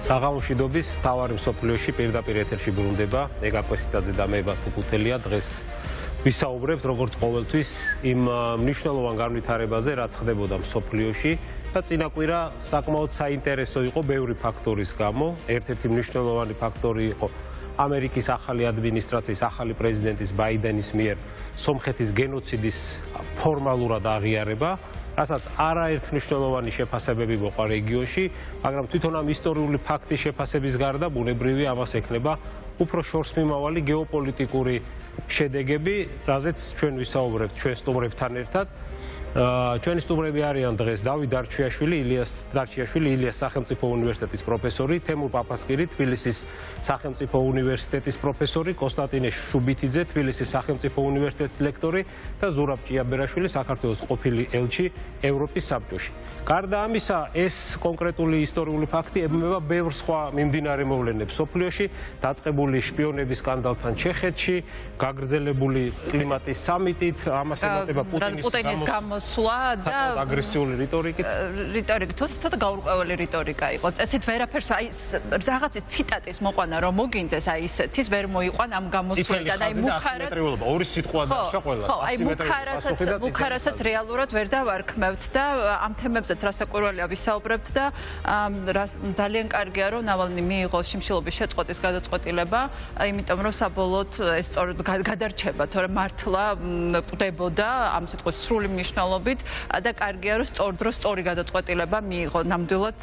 საღამოშიდობის მთავარი მსოფლიოში პირდაპირ ეთერში ბრუნდება ეგა კვესიტაძე და მე ბათუ ქუთელია. დღეს ვისაუბრებთ როგორც ყოველთვის იმ მნიშვნელოვან განვითარებაზე, რაც ხდებოდა მსოფლიოში და წინაკვირა საკმაოდ საინტერესო იყო ბევრი ფაქტორის გამო. ერთ-ერთი მნიშვნელოვანი ფაქტორი იყო ამერიკის ახალი ადმინისტრაციის, ახალი პრეზიდენტის ბაიდენის მიერ სომხეთის გენოციდის ფორმალურად აღიარება, რასაც არაერთ მნიშვნელოვანი შეფასებები მოყვა რეგიონში, მაგრამ თვითონ ამ ისტორიული ფაქტის შეფასების გარდა ბუნებრივია ამას ექნება უფრო შორსმიმავალი გეოპოლიტიკური შედეგები, რაზეც ჩვენ ვისაუბრებთ ჩვენ სტუმრებთან ერთად. ჩვენი სტუმრები არიან დღეს დავით დარჩიაშვილი, ილიას სახელმწიფო უნივერსიტეტის პროფესორი, თემურ პაპასკირი, თბილისის სახელმწიფო უნივერსიტეტის პროფესორი, კონსტანტინე შუბითიძე, თბილისის სახელმწიფო უნივერსიტეტის ლექტორი და ზურაბ ჭიაბერაშვილი, საქართველოს ყოფილი ელჩი ევროპის საბჭოში. გარდა ამისა, ეს კონკრეტული ისტორიული ფაქტი ებმება ბევრ სხვა მიმდინარე მოვლენებს მსოფლიოში, დაწყებული შპიონების სკანდალთან ჩეხეთში, გაგრძელებული კლიმატის სამიტით, ამას ემატება პუტინის მოსვლა და აგრესიული რიტორიკით. ცოტა გაურკვეველი რიტორიკა იყო. წესით ვერაფერს აი რაღაცის ციტატის მოყვანა რომ მოგინდეს აი ისეთის ვერ მოიყვან ამ გამოსვლიდან აი მუხარაც ორი სიტყვა დარჩა ყველას. აი მუხარასაც რეალურად ვერ დავარქმევთ და ამ თემებზეც რასაკვირველია ვისაუბრებთ და ძალიან კარგია რომ ნავალნი მიიღო შიმშილობის შეწყვეტის გადაწყვეტილება, იმიტომ რომ საბოლოოდ ეს სწორედ გადარჩება, თორემ მართლა კვდებოდა ამ სიტყვის სრული მნიშვნელობით და კარგია რომ სწორ დროს სწორი გადაწყვეტილება მიიღო. ნამდვილად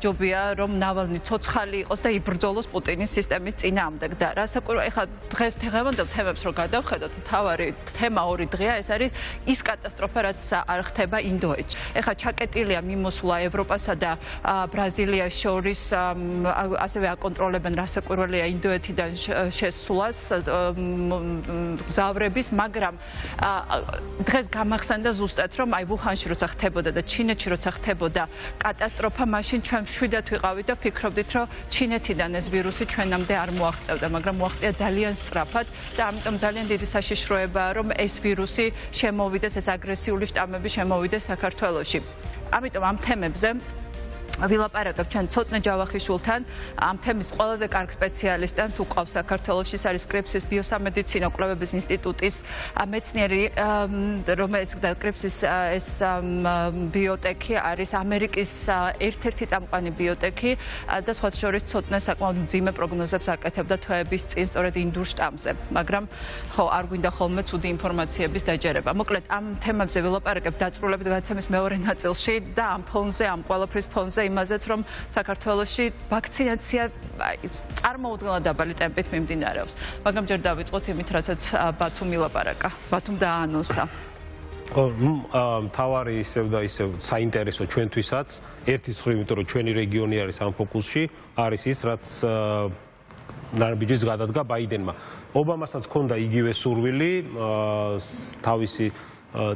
ჯობია რომ ნავალნი ცოცხალი იყოს და იბრძოლოს პუტინის სისტემის წინააღმდეგ და რასაკვირველია ეხლა დღეს დღევანდელ თემებს რო გადავხედოთ, მთავარი თემა ორი დღეა, ეს არის ის კატასტროფა, რაც არ ხდება ინდოეთში. ეხლა ჩაკეტილია მიმოსვლა ევროპასა და ბრაზილიას შორის, ასევე აკონტროლებენ რასაკვირველია ინდოეთიდან შესვლას მგზავრების, მაგრამ დღეს გამახსენდა ზუსტად რომ აი ვუჰანში როცა ხდებოდა და ჩინეთში როცა ხდებოდა კატასტროფა, მაშინ ჩვენ მშვიდად ვიყავით და ფიქრობდით რომ ჩინეთიდან ეს ვირუსი ჩვენამდე არ მოაღწევდა, მაგრამ მოაღწია ძალიან სწრაფად და ამიტომ ძალიან დიდი საშიშროებაა რომ ეს ვირუსი შემოვიდეს, ეს აგრესიული შტამები შემოვიდეს საქართველოში. ამიტომ ამ თემებზე ვილაპარაკებ ჩვენ ცოტნე ჯავახიშვილთან, ამ თემის ყველაზე კარგ სპეციალისტთან თუ ყავს საქართველოში, არის კრიფსის ბიოსამედიცინო კვლევების ინსტიტუტის მეცნიერი, რომელიც კრიფსის ეს ბიოტექი არის ამერიკის ერთ-ერთი წამყვანი ბიოტექი და სხვა შორის ცოტნე საკმაოდ მძიმე პროგნოზებს აკეთებდა თვეების წინ სწორედ ინდურ შტამზე, მაგრამ ხო არ გვინდა ხოლმე ცუდი ინფორმაციების დაჯერება. მოკლედ ამ თემებზე ვილაპარაკებ დაწყვილებით გადაცემის მეორე ნაწილში და ამ ფონზე, ამ ყველაფრის ფონზე იმაზეც რომ საქართველოში ვაქცინაცია წარმოუდგენლად დაბალი ტემპით მიმდინარეობს. მაგრამ ჯერ დავიწყოთ იმით, რასაც ბათუმ ილაპარაკა. ბათუმ დააანონსა. მთავარი ისევ და ისევ საინტერესო ჩვენთვისაც, ერთი მხრივ, იმიტომ რომ ჩვენი რეგიონი არის ამ ფოკუსში, არის ის, რაც ნარბიჯის გადადგა ბაიდენმა. ობამასაც ჰქონდა იგივე სურვილი, თავისი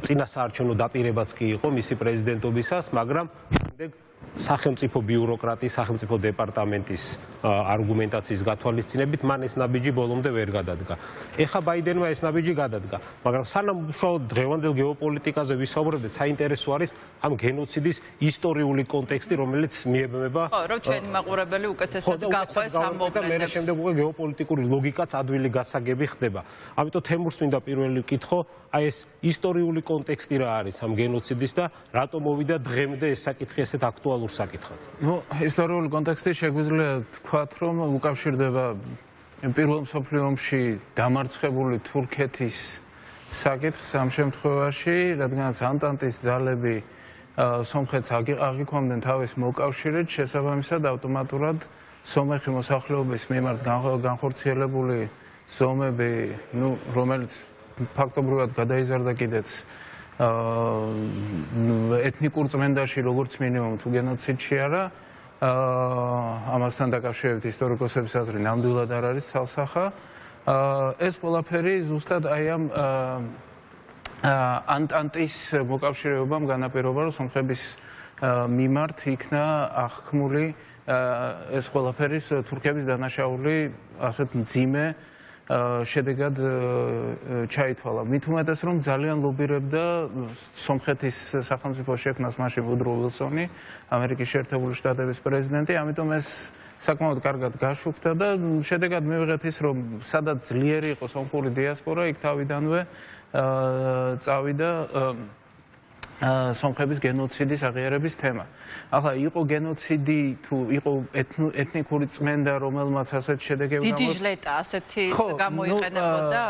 წინასაარჩევნო დაპირებაც კი იყო მისი პრეზიდენტობისას, მაგრამ შემდეგ სახელმწიფო ბიუროკრატიის, სახელმწიფო დეპარტამენტის არგუმენტაციის გათვალისწინებით მან ეს ნაბიჯი ბოლომდე ვერ გადადგა. ეხლა ბაიდენმა ეს ნაბიჯი გადადგა, მაგრამ სანამ უშუალოდ დღევანდელ გეოპოლიტიკაზე ვისაუბრებთ, საინტერესო არის ამ გენოციდის ისტორიული კონტექსტი, რომელიც მიებმება რომ ჩვენი მაყურებელი უკეთესად გაყვეს ამ მოვლენებს. მე შემდეგ უკვე გეოპოლიტიკური ლოგიკაც ადვილი გასაგები ხდება. ამიტომ თემურს მინდა პირველი ვკითხო, აი ეს ისტორიული კონტექსტი რა არის ამ გენოციდის და რატომ მოვიდა დღემდე ეს საკითხი ესეთ აქტუალურ საკითხად? ისტორიული კონტექსტი შეგვიძლია თქვათ, რომ უკავშირდება პირველ მსოფლიო ომში დამარცხებული თურქეთის საკითხს ამ შემთხვევაში, რადგანაც ანტანტის ძალები სომხეთს აღიქვამდნენ თავის მოკავშირედ, შესაბამისად ავტომატურად სომეხი მოსახლეობის მიმართ განხორციელებული ზომები, რომელიც ფაქტობრივად გადაიზარდა კიდეც ეთნიკურ წმენდაში, როგორც მინიმუმ თუ გენოციდში არა, ამასთან დაკავშირებით ისტორიკოსების აზრი ნამდვილად არ არის ცალსახა. ეს ყველაფერი ზუსტად აი ამ ანტანტის მოკავშირეობამ განაპირობა, რომ სომხების მიმართ იქნა აღქმული ეს ყველაფერი თურქების დანაშაული ასეთ მძიმე შედეგად ჩაითვალა. მით უმეტეს რომ ძალიან ლობირებდა სომხეთის სახელმწიფოს შექმნას მაშინ ვუდრო ვილსონი, ამერიკის შეერთებული შტატების პრეზიდენტი, ამიტომ ეს საკმაოდ კარგად გაშუქდა და შედეგად მივიღეთ ის რომ სადაც ძლიერი იყო სომხური დიასპორა, იქ თავიდანვე წავიდა სომხების გენოციდის აღიარების თემა. ახლა იყო გენოციდი თუ იყო ეთნიკური წმენდა, რომელმაც ასეთ შედეგები დიდი ჟლეტა ასეთი გამოიყენებოდა?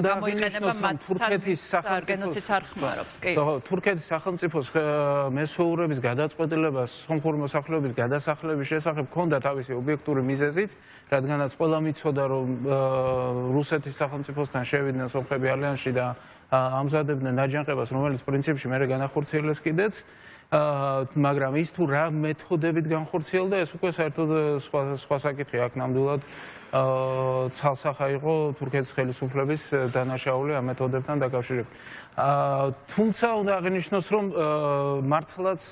გამოიყენება თურქეთის სახელმწიფოს არ ხმარობს, კი. თურქეთის სახელმწიფოს მესვეურების გადაწყვეტილებას სომხური მოსახლეობის გადასახლების შესახებ ჰქონდა თავისი ობიექტური მიზეზიც, რადგანაც ყველა მიცოდა რომ რუსეთის სახელმწიფოსთან შევიდნენ სომხები ალიანსში და ამზადებდნენ ნაჯანყებას, რომელიც პრინციპში მერე განახორციელეს კიდეც, მაგრამ ის თუ რა მეთოდებით განხორციელდა, ეს უკვე საერთოდ სხვა საკითხი აქ ნამდვილად ცალსახა იყო თურქეთის ხელისუფლების დანაშაული ამ მეთოდებთან დაკავშირებით. თუმცა უნდა აღინიშნოს, რომ მართლაც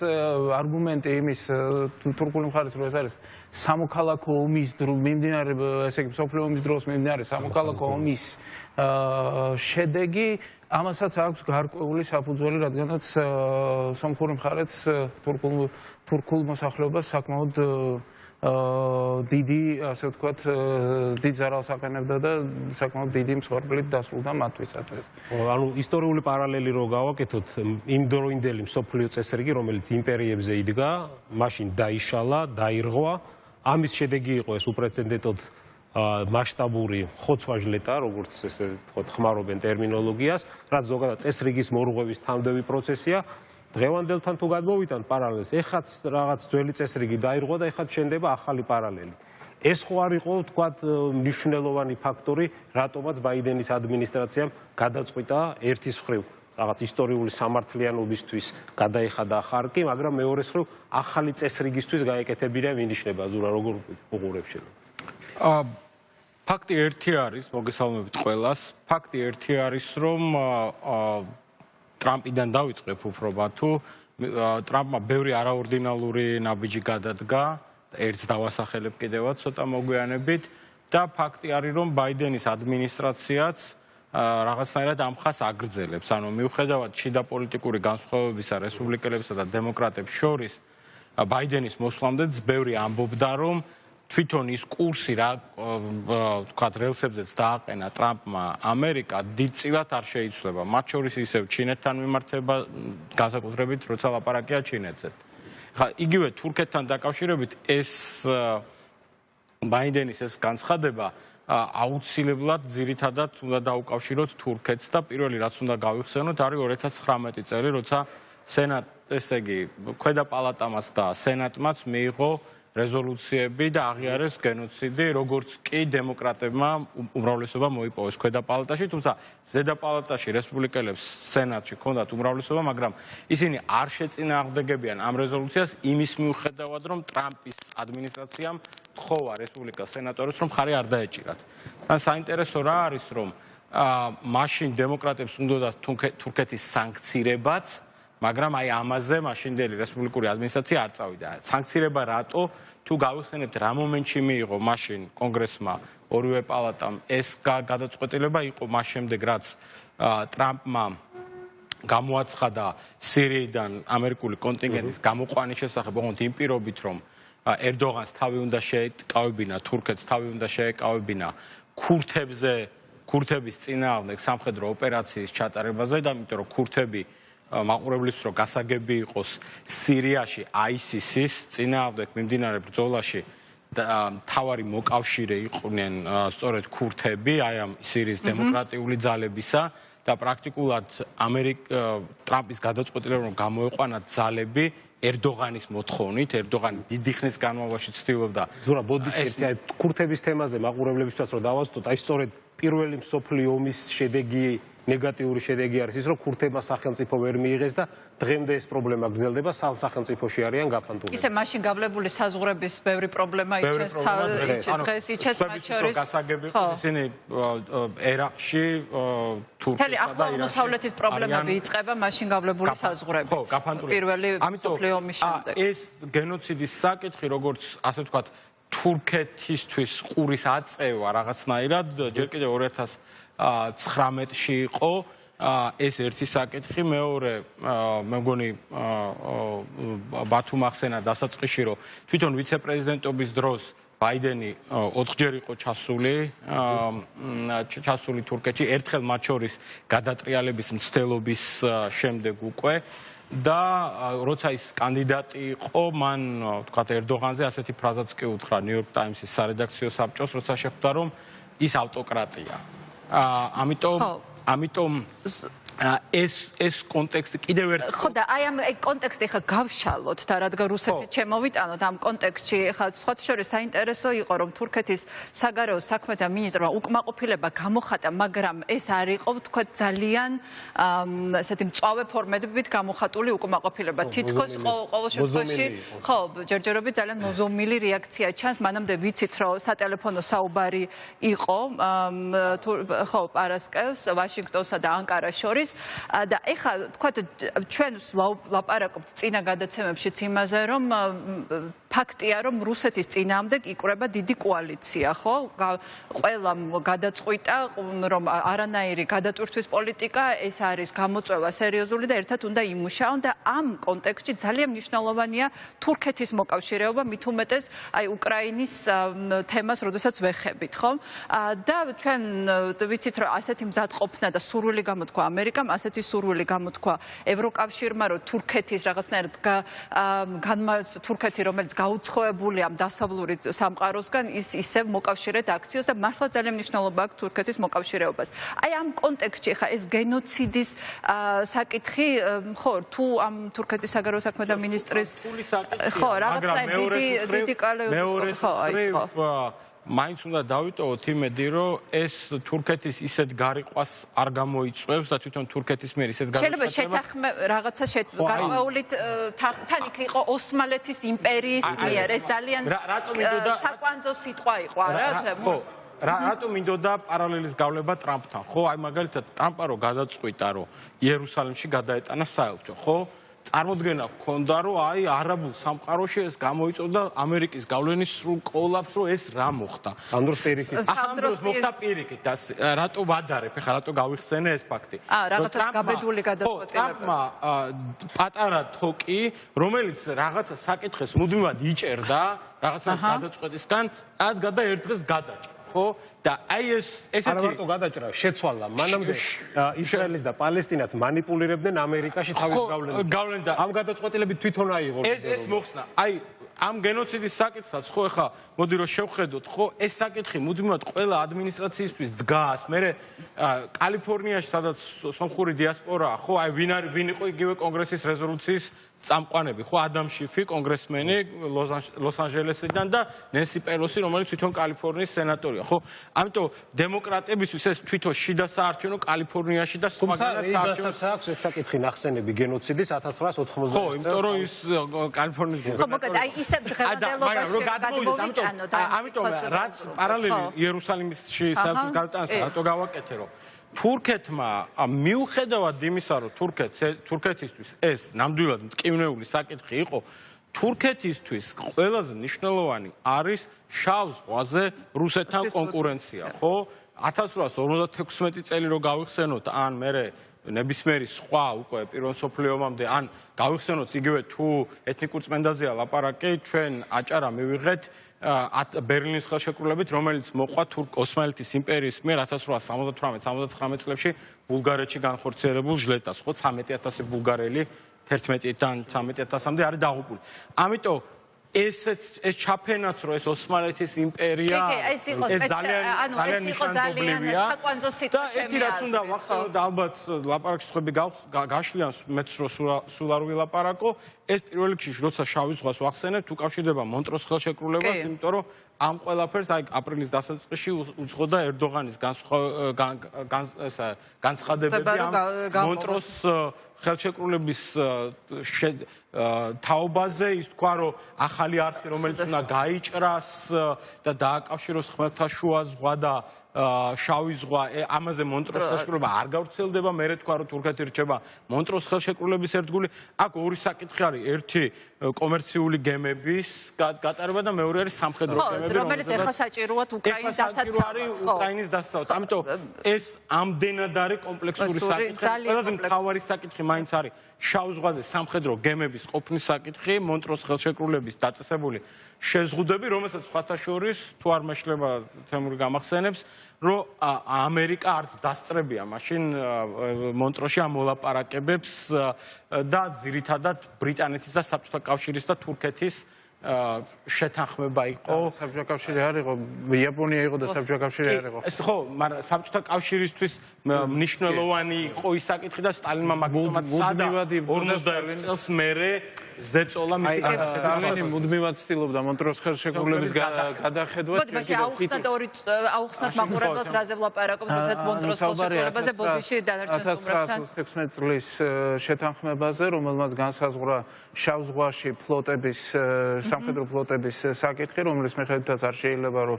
არგუმენტი იმის თურქული მხარის რომ ეს არის სამოქალაქო ომის მიმდინარე, ესე იგი მსოფლიო ომის დროს მიმდინარე სამოქალაქო ომის შედეგი ამასაც აქვს გარკვეული საფუძველი, რადგანაც სომხური მხარეც თურქულ მოსახლეობას საკმაოდ დიდი, ასე ვთქვათ, დიდ ზარალს აყენებდა და საკმაოდ დიდი მსხვერპლით დასრულდა მათთვისაც ეს. ანუ ისტორიული პარალელი რო გავაკეთოთ, იმ დროინდელი მსოფლიო წესრიგი, რომელიც იმპერიებზე იდგა, მაშინ დაიშალა, დაირღვა, ამის შედეგი იყო ეს უპრეცედენტოდ მასშტაბური ხოცვა-ჟლეტა, როგორც ესე ვთქვათ, ხმარობენ ტერმინოლოგიას, რაც ზოგადად წესრიგის მორღვევის თანმდევი პროცესია. დღევანდელთან თუ გადმოვიტანთ პარალელს, ეხაც რაღაც ძველი წესრიგი დაირღვა და ეხაც შენდება ახალი პარალელი. ეს ხო არ იყო, ვთქვათ, მნიშვნელოვანი ფაქტორი, რატომაც ბაიდენის ადმინისტრაციამ გადაწყვიტა ერთის მხრივ რაღაც ისტორიული სამართლიანობისთვის გადაეხადა ხარკი, მაგრამ მეორეს მხრივ ახალი წესრიგისთვის გაეკეთებინა მინიშნება. ზურა, როგორ უყურებ შენ? ფაქტი ერთი არის, მოგესალმებით ყველას. ფაქტი ერთი არის, რომ ტრამპიდან დავიწყებ უფრობა თუ ტრამპმა ბევრი არაორდინალური ნაბიჯი გადადგა, ერთს დავასახელებ კიდევაც ცოტა მოგვიანებით და ფაქტი არის, რომ ბაიდენის ადმინისტრაციაც რაღაცნაირად ამ ხას აგრძელებს. ანუ მიუხედავად შიდა პოლიტიკური განსხვავებისა რესპუბლიკელებსა და დემოკრატებს შორის, ბაიდენის მოსვლამდეც ბევრი ამბობდა, რომ თვითონ ის კურსი რა ვთქვათ რელსებზეც დააყენა ტრამპმა ამერიკა დიდწილად არ შეიცვლება. მათ შორის ისევ ჩინეთთან მიმართება განსაკუთრებით როცა ლაპარაკია ჩინეთზე. ხა იგივე თურქეთთან დაკავშირებით ეს ბაიდენის ეს განცხადება აუცილებლად ძირითადად უნდა დაუკავშიროთ თურქეთს და პირველი რაც უნდა გავიხსენოთ არის 2019 წელი, როცა სენატ, ესე იგი, ქვედა პალატამაც და სენატმაც მიიღო რეზოლუციები და აღიარეს გენოციდი, როგორც კი დემოკრატებმა უმრავლესობა მოიპოვეს ქვედა პალატაში, თუმცა ზედა პალატაში რესპუბლიკელებს სენატში ჰქონდათ უმრავლესობა, მაგრამ ისინი არ შეწინააღმდეგებიან ამ რეზოლუციას იმის მიუხედავად, რომ ტრამპის ადმინისტრაციამ თხოვა რესპუბლიკას სენატორებს, რომ ხარი არ დაეჭირათ. თან საინტერესო რა არის, რომ მაშინ დემოკრატებს უნდათ თურქეთის სანქცირებაც, მაგრამ აი ამაზე მაშინდელი რესპუბლიკური ადმინისტრაცია არ წავიდა. სანქცირება რატო? თუ გავიხსენებთ რა მომენტში მიიღო მაშინ კონგრესმა ორივე პალატამ ეს გადაწყვეტილება იყო მას შემდეგ, რაც ტრამპმა გამოაცხადა სირიიდან ამერიკული კონტინგენტის გამოყვანის შესახებ, ოღონდ იმ პირობით, რომ ერდოღანს თავი უნდა შეეკავებინა, თურქეთს თავი უნდა შეეკავებინა ქურთების წინააღმდეგ სამხედრო ოპერაციის ჩატარებაზე და იმიტომ რომ ქურთები მაყურებლის რო გასაგები იყოს სირიაში ISIS-ის წინააღმდეგ მიმდინარე ბრძოლაში თავარი მოკავშირე იყვნენ სწორედ ქურთები აი ამ სირიის დემოკრატიული ძალებისა და პრაქტიკულად ტრამპის გადაწყვეტილება რომ გამოეყვანა ძალები ერდოღანის მოთხოვნით, ერდოღანი დიდი ხნის განმავლობაში ცდილობდა ზურა ბოდიჩეთი აი ქურთების თემაზე მაყურებლებისთვისაც რომ დავასწოთ, აი სწორედ პირველი მსოფლიო ომის შედეგი ნეგატიური შედეგი არის ის, რომ ქურთებმა სახელმწიფო ვერ მიიღეს და დღემდე ეს პრობლემა გრძელდება, სახელმწიფოში არიან გაფანტულები. ისე მაშინ გავლებული საზღვრების ბევრი პრობლემა იჩენს დღეს იჩენს მათ შორის. გასაგები ისინი ერაყში თურქეთსა და ირანში აღმოსავლეთის პრობლემები იწყება მაშინ გავლებული საზღვრებით. პირველი მსოფლიო ომის შემდეგ. ეს გენოციდის საკითხი, როგორც ასე ვთქვათ, თურქეთისთვის ყურის აწევა რაღაცნაირად ჯერ კიდევ 2019-ში იყო ეს ერთი საკითხი, მეორე მე მგონი ბათუმ ახსენა დასაწყისში რომ თვითონ ვიცე-პრეზიდენტობის დროს ბაიდენი 4-ჯერ იყო ჩასული თურქეთში, ერთხელ მათ შორის გადატრიალების მცდელობის შემდეგ უკვე და როცა ის კანდიდატი იყო, მან თქვა ერდოღანზე ასეთი ფრაზაც კი უთხრა New York Times-ის სარედაქციო საბჭოს, როცა შეხვდა რომ ის ავტოკრატია. ამიტომ ეს კონტექსტი კიდევ ერთ ხო და აი ამ კონტექსტი ხა გავშალოთ და რადგან რუსეთი ჩემოვიტანოთ ამ კონტექსტში ხა სხვა შორის საინტერესო იყო რომ თურქეთის საგარეო საქმეთა მინისტრმა უკმაყოფილება გამოხატა, მაგრამ ეს არ იყო თქვა ძალიან ესეთი მწვავე ფორმებით გამოხატული უკმაყოფილება. თითქოს ყოველ შემთხვევაში ხო ჯერჯერობით ძალიან მოზომილი რეაქცია ჩანს, მანამდე ვიცით რომ სატელეფონო საუბარი იყო ხო პარასკევს ვაშინგტონსა და ანკარას შორის და ეხლა თქვა ჩვენ ლაპარაკობთ წინა გადაცემებშიც იმაზე რომ ფაქტია რომ რუსეთის წინააღმდეგ იკვრება დიდი კოალიცია ხო ყველამ გადაწყვიტა რომ არანაირი გადატვირთვის პოლიტიკა ეს არის გამოწვევა სერიოზული და ერთად უნდა იმუშაონ და ამ კონტექსტში ძალიან მნიშვნელოვანია თურქეთის მოკავშირეობა მით უმეტეს აი უკრაინის თემას როდესაც ვეხებით ხო და ჩვენ ვიცით რომ ასეთი მზადყოფნა და სურვილი გამოთქვა ამერიკამ ასეთი სურვილი გამოთქვა ევროკავშირმა რომ თურქეთის რაღაცნაირად თურქეთი რომელიც გაუცხოებულია ამ დასავლური სამყაროსგან ის ისევ მოკავშირედ აქციოს და მართლა ძალიან მნიშვნელობა აქვს თურქეთის მოკავშირეობას. აი ამ კონტექსტში ხა ეს გენოციდის საკითხი ხო თუ ამ თურქეთის საგარეო საქმეთა მინისტრის ხო რაღაცნაირად დიდი კალეოდოსკოპი ხო აიწყო. მაინც უნდა დავიტოვოთ იმედი, რომ ეს თურქეთის ისეთ გარიყვას არ გამოიწვევს და თვითონ თურქეთის მიერ ისეთ შეიძლება შეთანხმება რაღაცა გარკვეულით თან იქ იყო ოსმალეთის იმპერიის მიერ ეს ძალიან საკვანძო სიტყვა იყო არა ხო რატომ მინდოდა პარალელის გავლება ტრამპთან ხო აი მაგალითად ტრამპა რო გადაწყვიტა რომ იერუსალიმში გადაეტანა საელჩო ხო წარმოდგენა ჰქონდა რომ აი არაბულ სამყაროში ეს გამოიწვევდა ამერიკის გავლენის სრულ კოლაფს რომ ეს რა მოხდა ამ დროს პირიქით და რატო ვადარებ ეხლა რატო გავიხსენე ეს ფაქტი რაღაცა გაბედული გადაწყვეტილება პატარა თოკი რომელიც რაღაცა საკითხს მუდმივად იჭერდა რაღაცა გადაწყვეტისგან ად ერთ დღეს გადაჭრა ხო და აი ესეთი არა მარტო გადაჭრა შეცვალა მანამდე ისრაელის და პალესტინაც манипуლირებდნენ ამერიკაში თავის გავლენით ამ გადაწყვეტილებით თვითონ აიღო ეს მოხსნა აი ამ გენოციდის საკითხსაც ხო ეხა მოდი რომ შევხედოთ ხო ეს საკითხი მუდმივად ყველა ადმინისტრაციისთვის დგას მე კალიფორნიაში სადაც სომხური დიასპორაა ხო აი ვინ იყო იგივე კონგრესის რეზოლუციის წამყვანები ხო ადამ შიფი კონგრესმენი ლოს-ანჯელესიდან და ნენსი პელოსი რომელიც თვითონ კალიფორნიის სენატორია ხო ამიტომ დემოკრატებისთვის ეს თვითონ შიდა საარჩევნო კალიფორნიაში და სხვაგანაც საარჩევნო ეს საკითხი ნახსენები გენოციდის 1990 ხო იმიტომ რომ ის კალიფორნიის გუბერნატორი აი ისევ დღევანდელობაში გადმოვიტანოთ ამიტომ რაც პარალელი იერუსალიმში საერთოდ გადატანას რატო გავაკეთე რომ თურქეთმა მიუხედავად იმისა რომ თურქეთისთვის ეს ნამდვილად მტკივნეული საკითხი იყო თურქეთისთვის ყველაზე მნიშვნელოვანი არის შავ ზღვაზე რუსეთთან კონკურენცია ხო 1856 წელი რო გავიხსენოთ ან მე ნებისმიერი სხვა უკვე პირველ მსოფლიო ომამდე ან გავიხსენოთ იგივე თუ ეთნიკურ წმენდაზეა ლაპარაკი ჩვენ აჭარა მივიღეთ ბერლინის ხელშეკრულებით რომელიც მოყვა ოსმალეთის იმპერიის მიერ 1878-79 წლებში ბულგარეთში განხორციელებულ ჟლეტას ხო 13000 ბულგარელი 11-დან 13000-მდე არის დაღუპული ამიტომ ეს ჩაფენაც რომ ეს ოსმალეთის იმპერია ეს ძალიან მნიშვნელოვანია საკვანძო სიტყვა და ერთი რაც უნდა ვახსენო და ალბათ ლაპარაკის ხები გაშლიან მეც რო სულ არ ვილაპარაკო ეს პირველ რიგში როცა შავი ზღვას ვახსენებთ უკავშირდება მონტროს ხელშეკრულებას იმიტომ რომ ამ ყველაფერს აი აპრილის დასაწყისში უძღოდა ერდოღანის განცხადებები ამ მონტროს ხელშეკრულების თაობაზე ის თქვა რომ ახალი არხი რომელიც უნდა გაიჭრას და დააკავშიროს ხმელთაშუა ზღვა და შავი ზღვა ამაზე მონტროს ხელშეკრულება არ გავრცელდება, მე თქვა რომ თურქეთი რჩება მონტროს ხელშეკრულების ერთგული. აქ ორი საკითხი არის, ერთი კომერციული გემების გატარება და მეორე არის სამხედრო გემები, რომელიც ეხლა საჭიროა უკრაინის დასაცავად. უკრაინის დასაცავად. ამიტომ ეს ამდენად არის კომპლექსური საკითხი. ყველაზე მთავარი საკითხი მაინც არის შავ ზღვაზე სამხედრო გემების ყოფნის საკითხი, მონტროს ხელშეკრულების დაწესებული შეზღუდვები, რომელსაც სხვათა შორის თუ არ მეშლება თემური გამახსენებს, რომ ამერიკა არც დასწრებია მაშინ მონტროში ამ მოლაპარაკებებს და ძირითადად ბრიტანეთის და საბჭოთა კავშირის და თურქეთის შეთანხმება იყო. საბჭოთა კავშირი არ იყო, იაპონია იყო და საბჭოთა კავშირი არ იყო. ეს ხო, მაგრამ საბჭოთა კავშირისთვის მნიშვნელოვანი იყო ის საკითხი და სტალინმა მაგდომად სადა 51 წელს მერე ზეწოლა მისი სტალინი მუდმივად ცდილობდა მონტროს ხელშეკრულების გადახედვა. აუხსნათ მაყურებელს რაზე ვლაპარაკობთ, როდესაც მონტროს ხელშეკრულებაზე ბოდიში დანარჩენ სტუმრებთან 1916 წლის შეთანხმებაზე, რომელმაც განსაზღვრა შავ ზღვაში ფლოტების სამხედრო ფლოტების საკითხი, რომლის მიხედვითაც არ შეიძლება რომ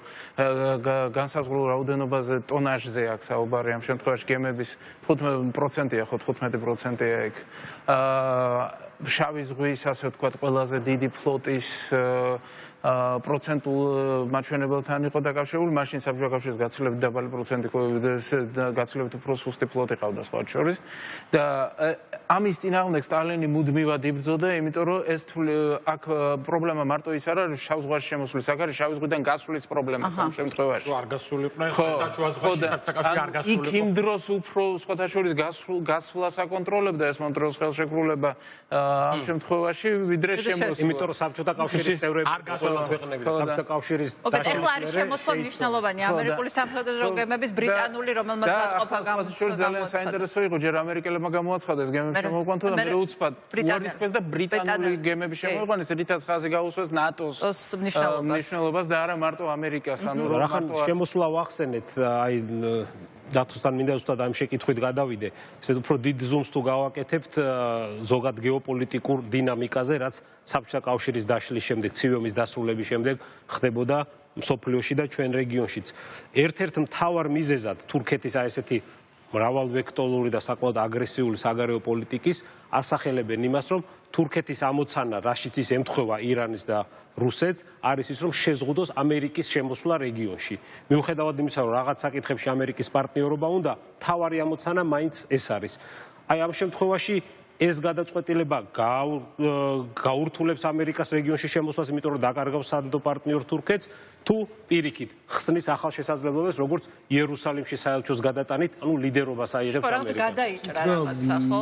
განსაზღვრულ რაოდენობაზე ტონაჟზე აქ საუბარი ამ შემთხვევაში გემების 15%-ია ხო 15%-ია ეგ. შავი ზღვის ასე ვთქვათ ყველაზე დიდი ფლოტის პროცენტულ მაჩვენებელთან იყო დაკავშირებული, მაშინ საბჭოთა კავშირის გაცილებით დაბალი პროცენტი იყო, გაცილებით უფრო სუსტი ფლოტი ყავდა სხვა შორის და ამის წინააღმდეგ სტალინი მუდმივად იბრძოდა, იმიტომ რომ ეს აქ პრობლემა მარტო ის არ არის შავ ზღვაში შემოსulis, აქ არის შავი ზღვიდან გასulis პრობლემაც ამ შემთხვევაში. არ გასულიყვნენ და შუა ზღვაში საბჭოთა კავშირი არ გასულიყო. იქ იმ დროს უფრო სხვათა შორის გასვლას აკონტროლებდა ეს მონტროს ხელშეკრულება ამ შემთხვევაში, ვიდრე შემოსვლა. იმიტომ რომ საბჭოთა კავშირის წევრები არ ქვეყნები და საბჭოთა კავშირის ეხლა არის შემოსვლა მნიშვნელოვანი ამერიკული სამხედრო გემების ბრიტანული რომელმაც დაწყობა გამოცხადა. ძალიან საინტერესო იყო, ჯერ ამერიკელებმა გამოაცხადა ეს გემები შემოიყვანთო და მე უცბად უარი თქვეს და ბრიტანული გემები შემოიყვანეს, რითაც ხაზი გაუსვეს ნატოს მნიშვნელობას და არა მარტო ამერიკას, ანუ რომ მარტო შემოსვლა ვახსენეთ, აი დათოსთან მინდა ზუსტად ამ შეკითხვით გადავიდე. ესე უფრო დიდ ზუმს თუ გავაკეთებთ ზოგად გეოპოლიტიკურ დინამიკაზე, რაც საბჭოთა კავშირის დაშლის შემდეგ, ცივი ომის დასრულების შემდეგ ხდებოდა მსოფლიოში და ჩვენ რეგიონშიც. ერთ-ერთ მთავარ მიზეზად თურქეთის აი ესეთი მრავალვექტორული და საკმაოდ აგრესიული საგარეო პოლიტიკის ასახელებენ იმას, რომ თურქეთის ამოცანა, რაშიც ის ემთხვევა ირანის და რუსეთს, არის ის, რომ შეზღუდოს ამერიკის შემოსვლა რეგიონში. მიუხედავად იმისა, რომ რაღაც საკითხებში ამერიკის პარტნიორობა უნდა, მთავარი ამოცანა მაინც ეს არის. აი ამ შემთხვევაში ეს გადაწყვეტილება გაურთულებს ამერიკას რეგიონში შემოსვლას, იმიტომ რომ დაკარგავს სადო პარტნიორ თურქეთს, თუ პირიქით ხსნის ახალ შესაძლებლობებს, როგორც იერუსალიმში საელჩოს გადატანით, ანუ ლიდერობას აიღებს ამერიკა. გადაიჭრა რაღაცა, ხო?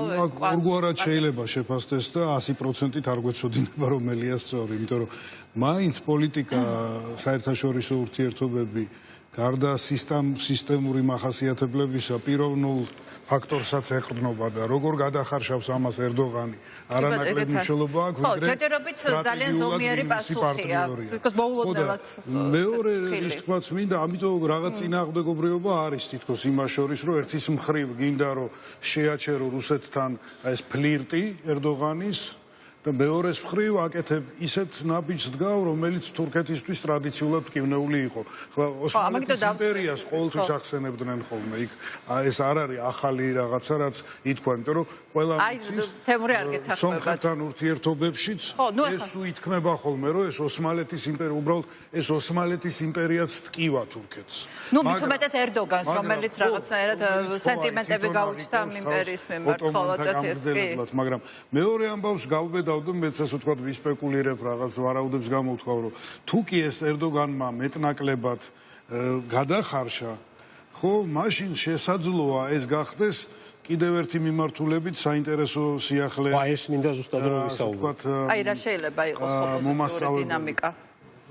ორგვარად შეიძლება შეფასდეს და 100%-ით არ გვეცოდინება რომელია სწორი, იმიტომ რომ მაინც პოლიტიკა, საერთაშორისო ურთიერთობები გარდა სისტემური მახასიათებლებისა პიროვნულ ფაქტორსაც ეყრდნობა და როგორ გადახარშავს ამას ერდოღანი არანაკლებ მნიშვნელობა აქვს ვიდრე ჯერჯერობით ძალიან ზომიერი პასუხია. თითქოს მოულოდნელად. მეორე ის თქმაც მინდა, ამიტომ რაღაც წინააღმდეგობრიობა არის თითქოს იმას შორის, რომ ერთის მხრივ გინდა რომ შეაჩერო რუსეთთან ეს ფლირტი ერდოღანის და მეორეს მხრივ აკეთებ ისეთ ნაბიჯს დგავ, რომელიც თურქეთისთვის ტრადიციულად მტკივნეული იყო. ოსმალეთის იმპერიას ყოველთვის ახსენებდნენ ხოლმე. იქ ეს არ არის ახალი რაღაცა, რაც ითქვა, იმიტომ რომ ყველა მიცის სომხებთან ურთიერთობებშიც ეს უითქმება ხოლმე, რომ ეს ოსმალეთის იმპერია, უბრალოდ ეს ოსმალეთის იმპერიაც ტკივა თურქეთს. ნუ მithumetes ერდოგანს, რომელიც რაღაცნაირად სენტიმენტები გაუჩნდა ამ იმპერიის მიმართ, ხოლო ეს მაგრამ მეორე ამბავს გავბედავ და მეც ასე ვთქვათ ვისპეკულირებ რაღაც ვარაუდებს გამოვთქვავ რომ თუ კი ეს ერდოგანმა მეტნაკლებად გადახარშა ხო მაშინ შესაძლოა ეს გახდეს კიდევ ერთი მიმართულებით საინტერესო სიახლე აი ეს მინდა ზუსტად რომ ვისაუბრო აი რა შეიძლება იყოს ყოფილი დინამიკა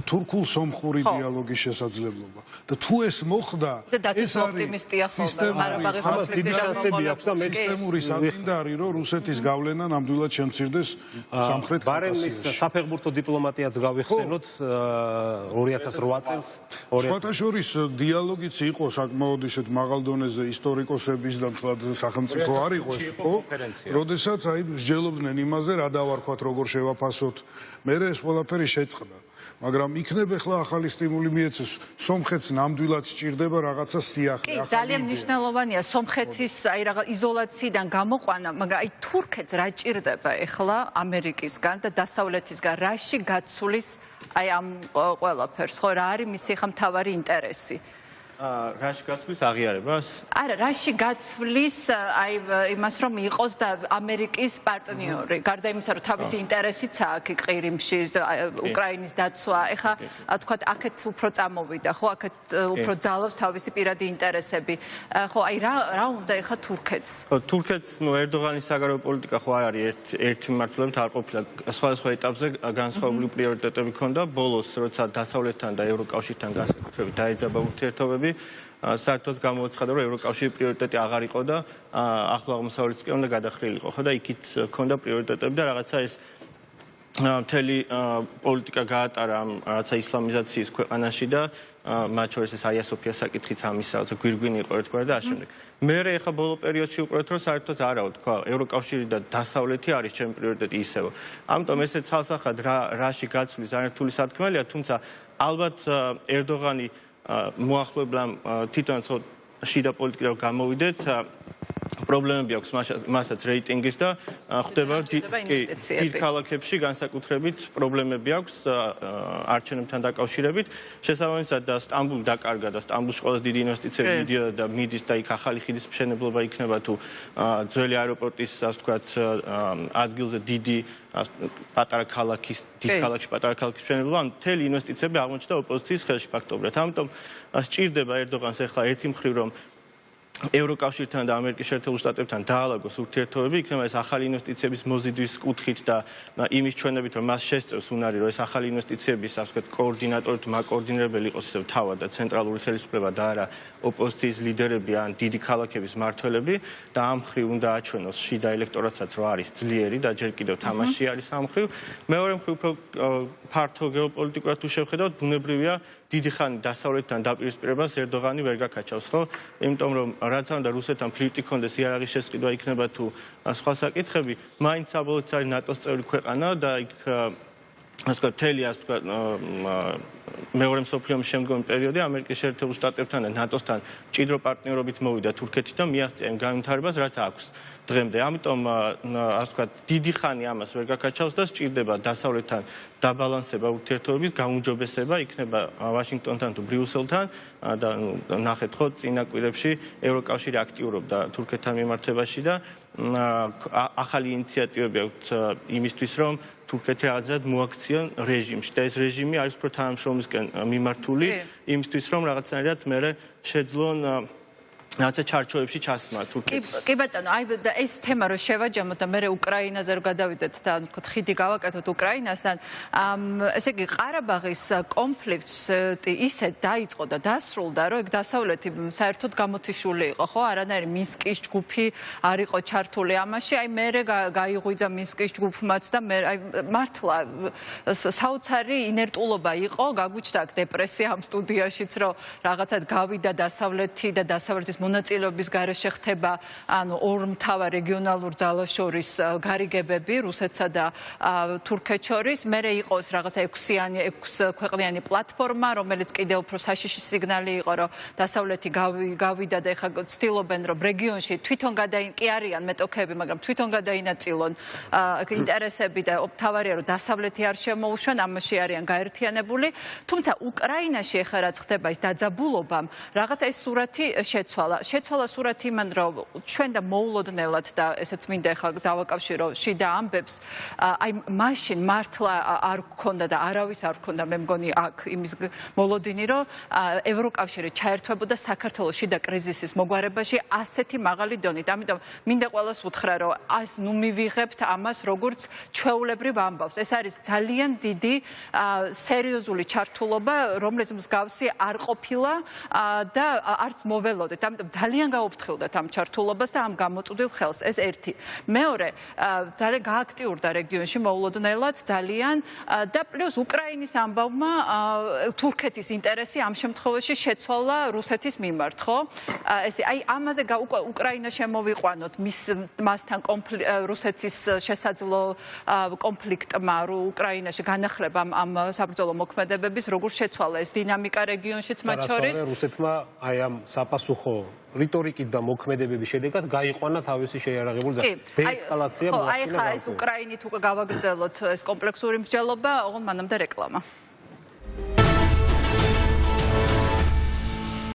თურქულ-სომხური დიალოგის შესაძლებლობა და თუ ეს მოხდა ეს არის სისტემური საწინდარი რომ რუსეთის გავლენა ნამდვილად შემცირდეს სამხრეთ კავკასიაში. საფეხბურთო დიპლომატიაც გავიხსენოთ 2008 წელს. სხვათა შორის დიალოგიც იყო საკმაოდ ისეთ მაღალ დონეზე ისტორიკოსების და მთლად სახელმწიფო არ იყო ეს ხო? როდესაც აი მსჯელობდნენ იმაზე რა დავარქვათ როგორ შევაფასოთ. მე ეს ყველაფერი შეწყდა. მაგრამ იქნებ ახლა ახალი სტიმული მიეცეს სომხეთს ნამდვილად სჭირდება რაღაცა სიახლე კი, ძალიან მნიშვნელოვანია სომხეთის აი რაღაც იზოლაციიდან გამოყვანა, მაგრამ აი თურქეთს რა ჭირდება ახლა ამერიკისგან და დასავლეთისგან რაში გაცვლის აი ამ ყველაფერს, ხო, რა არის მისი ხა მთავარი ინტერესი? რაში გაცვლის აღიარებას? არა, რაში გაცვლის აი იმას რომ იყოს და ამერიკის პარტნიორი, გარდა იმისა რომ თავისი ინტერესიც აქვს ყირიმში, უკრაინის დაცვა, ეხა თქვათ აქეთ უფრო წამოვიდა, ხო, აქეთ უფრო ძალობს თავისი პირადი ინტერესები. ხო, აი რა უნდა ეხა თურქეთს? ხო, თურქეთს ერდოღანის საგარეო პოლიტიკა ხო არ არის ერთი მმართველობით არ ყოფილა. სხვადასხვა ეტაპზე განსხვავებული პრიორიტეტები ჰქონდა. ბოლოს, როცა დასავლეთთან და ევროკავშირთან განსაკუთრებით დაეძაბა ურთიერთობები, საერთოდ გამოაცხადა, რომ ევროკავშირის პრიორიტეტი აღარ იყო და ახლო აღმოსავლეთისკენ უნდა გადახრილიყო. ხო და იქით ჰქონდა პრიორიტეტები და რაღაცა ეს მთელი პოლიტიკა გაატარა რაღაცა ისლამიზაციის ქვეყანაში და მათ შორის ეს აია სოფიას საკითხიც ამის რაღაცა გვირგვინი იყო ერთგვარი და ამ შემდეგ. მე ახლა ბოლო პერიოდში უყურეთ, რომ საერთოდ არა ვთქვა, ევროკავშირი და დასავლეთი არის ჩემი პრიორიტეტი ისევ. ამიტომ ესე ცალსახად რაში გაცვლის ძალიან რთული სათქმელია, თუმცა ალბათ ერდოღანი მოახლოებამ თვითონ შიდა პოლიტიკიდან გამოვიდეთ პრობლემები აქვს მასაც რეიტინგის და ხდება დიდ ქალაქებში განსაკუთრებით პრობლემები აქვს არჩევნებთან დაკავშირებით. შესაბამისად და სტამბული დაკარგა და სტამბულში ყველაზე დიდი ინვესტიციები მიდიოდა და მიდის და იქ ახალი ხიდის მშენებლობა იქნება თუ ძველი აეროპორტის ასე ვთქვათ ადგილზე დიდი პატარა ქალაქის დიდ ქალაქში პატარა ქალაქის მშენებლობა, მთელი ინვესტიციები აღმოჩნდა ოპოზიციის ხელში ფაქტობრივად. ამიტომ სჭირდება ერდოღანს ახლა ერთი მხრივ რომ ევროკავშირთან და ამერიკის შეერთებულ შტატებთან დაალაგოს ურთიერთობები, იქნება ეს ახალი ინვესტიციების მოზიდვის კუთხით და იმის ჩვენებით, რომ მას შესწევს უნარი, რომ ეს ახალი ინვესტიციების, ასე ვთქვათ, კოორდინატორი თუ მაკოორდინირებელი იყოს ისევ თავად და ცენტრალური ხელისუფლება და არა ოპოზიციის ლიდერები ან დიდი ქალაქების მმართველები და ამ მხრივ უნდა აჩვენოს შიდა ელექტორატსაც, რომ არის ძლიერი და ჯერ კიდევ თამაში არის ამ მხრივ. მეორე მხრივ უფრო ფართო გეოპოლიტიკურად თუ შევხედავთ, ბუნებრივია დიდი ხანი დასავლეთთან დაპირისპირებას ერდოღანი ვერ გაკაჩავს, ხო? იმიტომ რომ რაც უნდა რუსეთთან ფლირტი ქონდეს, იარაღის შესყიდვა იქნება თუ სხვა საკითხები, მაინც საბოლოოდ არის ნატოს წევრი ქვეყანა და იქ ასე ვთქვათ, მთელი ასე ვთქვათ მეორე მსოფლიო ომის შემდგომი პერიოდი ამერიკის შეერთებულ შტატებთან და ნატოსთან მჭიდრო პარტნიორობით მოვიდა თურქეთი და მიაღწია იმ განვითარებას, რაც აქვს დღემდე. ამიტომ ასე ვთქვათ, დიდი ხანი ამას ვერ გაკაჩავს და სჭირდება დასავლეთთან დაბალანსება ურთიერთობების გაუმჯობესება, იქნება ვაშინგტონთან თუ ბრიუსელთან და ნახეთ ხო წინა კვირებში ევროკავშირი აქტიურობდა თურქეთთან მიმართებაში და ახალი ინიციატივები აქვს იმისთვის, რომ თურქეთი რაღაცად მოაქციონ რეჟიმში და ეს რეჟიმი არის უფრო თანამშრომლისკენ მიმართული იმისთვის, რომ რაღაცნაირად მერე შეძლონ რაღაცა ჩარჩოებში ჩასმა თურქეთს. კი ბატონო, აი და ეს თემა რო შევაჯამოთ და მე უკრაინაზე რო გადავიდეთ და თქო ხიდი გავაკეთოთ უკრაინასთან, ესე იგი ყარაბაღის კონფლიქტი ისე დაიწყო და დასრულდა, რომ ეგ დასავლეთი საერთოდ გამოთიშული იყო, ხო? არანაირი მინსკის ჯგუფი არ იყო ჩართული ამაში, აი მე გაიღვიძა მინსკის ჯგუფმაც და მე აი მართლა საოცარი ინერტულობა იყო, გაგვიჩნდა აქ დეპრესია ამ სტუდიაშიც, რომ რაღაცად გავიდა დასავლეთი და დასავლეთის მონაწილეობის გარეშე ხდება ანუ ორ მთავარ რეგიონალურ ძალას შორის გარიგებები რუსეთსა და თურქეთს შორის. მერე იყოს რაღაცა 6 ქვეყნიანი პლატფორმა, რომელიც კიდევ უფრო საშიში სიგნალი იყო, რომ დასავლეთი გავიდა და ეხლა ცდილობენ, რომ რეგიონში თვითონ კი არიან მეტოქეები, მაგრამ თვითონ გადაინაწილონ ინტერესები და მთავარია, რომ დასავლეთი არ შემოუშვან, ამაში არიან გაერთიანებული. თუმცა უკრაინაში ეხლა რაც ხდება ის დაძაბულობამ, რაღაცა ეს სურათი შეცვალა სურათი იმან, რომ ჩვენ და მოულოდნელად და ესეც მინდა ახლა დავაკავშირო შიდა ამბებს, აი მაშინ მართლა არ გქონდა და არავის არ გქონდა, მე მგონი აქ იმის მოლოდინი, რომ ევროკავშირი ჩაერთვებოდა საქართველოს შიდა კრიზისის მოგვარებაში ასეთი მაღალი დონით. ამიტომ მინდა ყველას უთხრა, რომ ას ნუ მივიღებთ ამას როგორც ჩვეულებრივ ამბავს. ეს არის ძალიან დიდი სერიოზული ჩართულობა, რომლის მსგავსი არ ყოფილა და არც მოველოდეთ. ამიტომ ძალიან გაუფრთხილდათ ამ ჩართულობას და ამ გამოწვდილ ხელს. ეს ერთი. მეორე, ძალიან გააქტიურდა რეგიონში მოულოდნელად ძალიან და პლუს უკრაინის ამბავმა თურქეთის ინტერესი ამ შემთხვევაში შეცვალა რუსეთის მიმართ, ხო? ესე აი ამაზე უკრაინა შემოვიყვანოთ მასთან რუსეთის შესაძლო კონფლიქტმა უკრაინაში განახლებამ ამ საბრძოლო მოქმედებების როგორ შეცვალა ეს დინამიკა რეგიონშიც მათ შორის რუსეთმა აი ამ sapasukho რიტორიკით და მოქმედებების შედეგად გაიყვანა თავისი შეიარაღებული დეესკალაცია აი ხა ეს უკრაინით უკვე გავაგრძელოთ ეს კომპლექსური მსჯელობა, ოღონდ მანამდე რეკლამა